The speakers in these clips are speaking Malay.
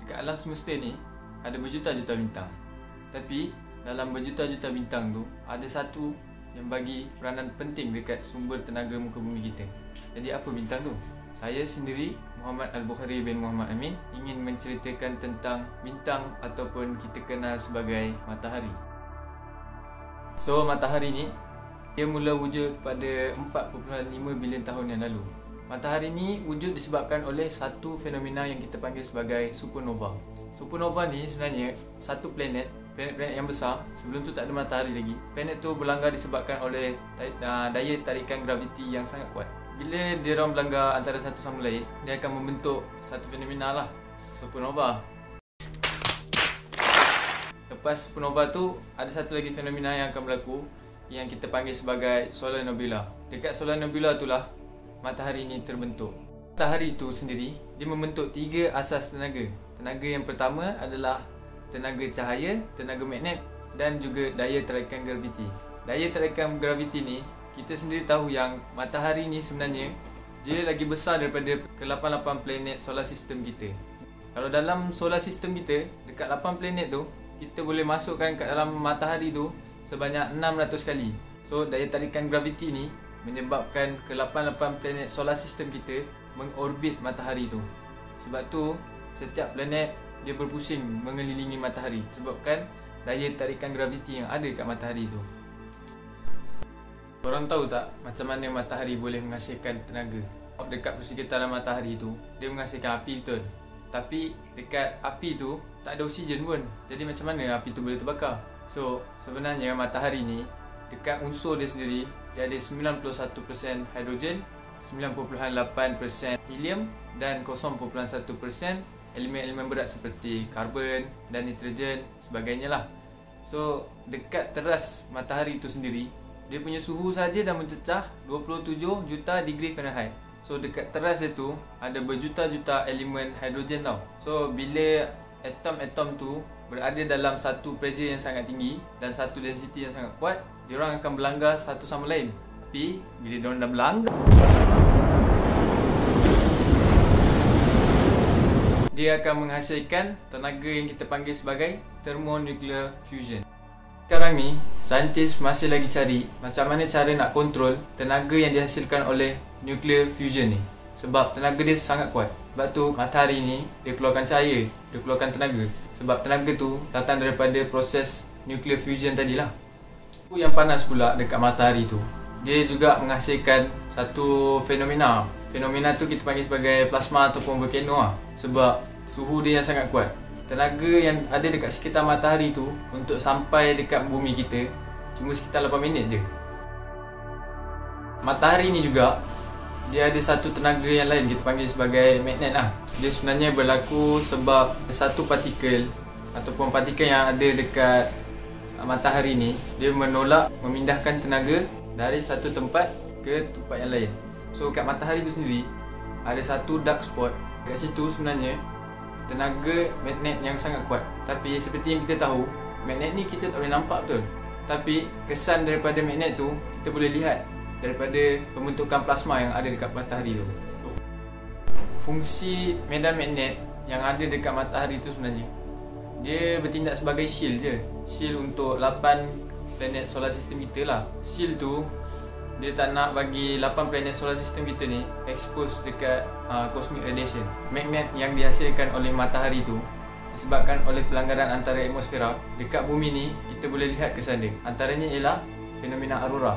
dekat alam semesta ni ada berjuta-juta bintang. Tapi dalam berjuta-juta bintang tu ada satu yang bagi peranan penting dekat sumber tenaga muka bumi kita. Jadi apa bintang tu? Saya sendiri, Muhammad Al-Bukhari bin Muhammad Amin, ingin menceritakan tentang bintang ataupun kita kenal sebagai matahari. So, matahari ni dia mula wujud pada 4.5 bilion tahun yang lalu. Matahari ni wujud disebabkan oleh satu fenomena yang kita panggil sebagai supernova. Supernova ni sebenarnya satu planet yang besar. Sebelum tu tak ada matahari lagi. Planet tu berlanggar disebabkan oleh daya tarikan graviti yang sangat kuat. Bila dia orang berlanggar antara satu sama lain, dia akan membentuk satu fenomena lah, supernova. Lepas supernova tu, ada satu lagi fenomena yang akan berlaku yang kita panggil sebagai solar nebula. Dekat solar nebula tu lah matahari ni terbentuk. Matahari tu sendiri, dia membentuk 3 asas tenaga. Tenaga yang pertama adalah tenaga cahaya, tenaga magnet dan juga daya tarikan graviti. Daya tarikan graviti ni, kita sendiri tahu yang matahari ni sebenarnya dia lagi besar daripada ke-88 planet solar system kita. Kalau dalam solar system kita, dekat 8 planet tu, kita boleh masukkan kat dalam matahari tu sebanyak 600 kali. So, daya tarikan graviti ni menyebabkan ke-88 planet solar system kita mengorbit matahari tu. Sebab tu, setiap planet dia berpusing mengelilingi matahari sebabkan daya tarikan graviti yang ada kat matahari tu. Korang tahu tak macam mana matahari boleh menghasilkan tenaga? Dekat persekitaran matahari tu, dia menghasilkan api betul. Tapi dekat api tu tak ada oksigen pun. Jadi macam mana api tu boleh terbakar? So, sebenarnya matahari ni dekat unsur dia sendiri, dia ada 91% hidrogen, 9.8% helium dan 0.1% elemen-elemen berat seperti karbon dan nitrogen sebagainya lah. So, dekat teras matahari itu sendiri, dia punya suhu saja dah mencecah 27 juta degree Fahrenheit. So, dekat teras itu ada berjuta-juta elemen hidrogen tau. So, bila atom-atom tu berada dalam satu pressure yang sangat tinggi dan satu density yang sangat kuat, diorang akan berlanggar satu sama lain. Tapi, bila diorang dah berlanggar, dia akan menghasilkan tenaga yang kita panggil sebagai thermonuclear fusion. Sekarang ni, saintis masih lagi cari macam mana cara nak kontrol tenaga yang dihasilkan oleh nuclear fusion ni. Sebab tenaga dia sangat kuat. Sebab tu, matahari ni, dia keluarkan cahaya, dia keluarkan tenaga. Sebab tenaga tu datang daripada proses nuclear fusion tadilah. Yang panas pula dekat matahari tu, dia juga menghasilkan satu fenomena. Fenomena tu kita panggil sebagai plasma ataupun volcano lah. Sebab suhu dia yang sangat kuat. Tenaga yang ada dekat sekitar matahari tu untuk sampai dekat bumi kita cuma sekitar 8 minit je. Matahari ni juga dia ada satu tenaga yang lain kita panggil sebagai magnet lah. Dia sebenarnya berlaku sebab satu partikel ataupun partikel yang ada dekat matahari ni, dia menolak memindahkan tenaga dari satu tempat ke tempat yang lain. So kat matahari tu sendiri ada satu dark spot. Kat situ sebenarnya tenaga magnet yang sangat kuat. Tapi seperti yang kita tahu, magnet ni kita tak boleh nampak betul. Tapi kesan daripada magnet tu kita boleh lihat daripada pembentukan plasma yang ada dekat matahari tu. Fungsi medan magnet yang ada dekat matahari tu sebenarnya, dia bertindak sebagai shield je. Shield untuk 8 planet solar system kita lah. Shield tu dia tak nak bagi 8 planet solar system kita ni expose dekat cosmic radiation. Magnet yang dihasilkan oleh matahari tu disebabkan oleh pelanggaran antara atmosfera. Dekat bumi ni kita boleh lihat kesan dia. Antaranya ialah fenomena aurora.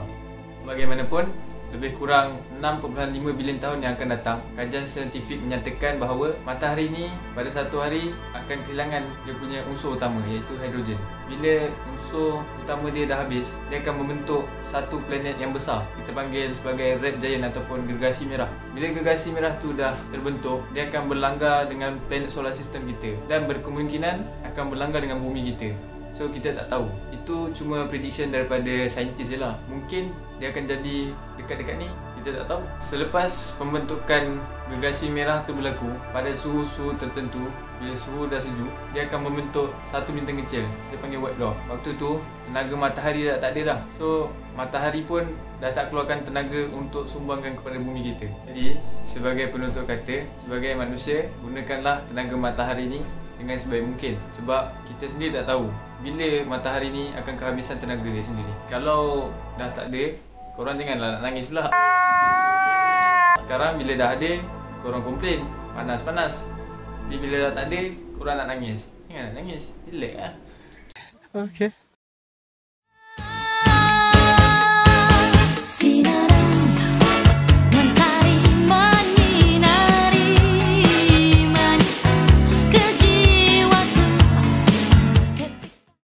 Bagaimanapun, lebih kurang 6.5 bilion tahun yang akan datang, kajian saintifik menyatakan bahawa matahari ni pada satu hari akan kehilangan dia punya unsur utama iaitu hidrogen. Bila unsur utama dia dah habis, dia akan membentuk satu planet yang besar. Kita panggil sebagai red giant ataupun gergasi merah. Bila gergasi merah tu dah terbentuk, dia akan berlanggar dengan planet solar system kita dan berkemungkinan akan berlanggar dengan bumi kita. So kita tak tahu. Itu cuma prediction daripada saintis je lah. Mungkin dia akan jadi dekat-dekat ni, kita tak tahu. Selepas pembentukan gergasi merah tu berlaku pada suhu-suhu tertentu, bila suhu dah sejuk, dia akan membentuk satu bintang kecil. Dia panggil white dwarf. Waktu tu tenaga matahari dah tak ada dah. So matahari pun dah tak keluarkan tenaga untuk sumbangkan kepada bumi kita. Jadi sebagai penutup kata, sebagai manusia, gunakanlah tenaga matahari ni dengan sebaik mungkin. Sebab kita sendiri tak tahu bila matahari ni akan kehabisan tenaga dia sendiri. Kalau dah tak ada, korang janganlah nak nangis pula. Sekarang bila dah ada, korang komplain panas-panas. Tapi bila dah tak ada, korang nak nangis. Jangan nak nangis, relax lah. Okay.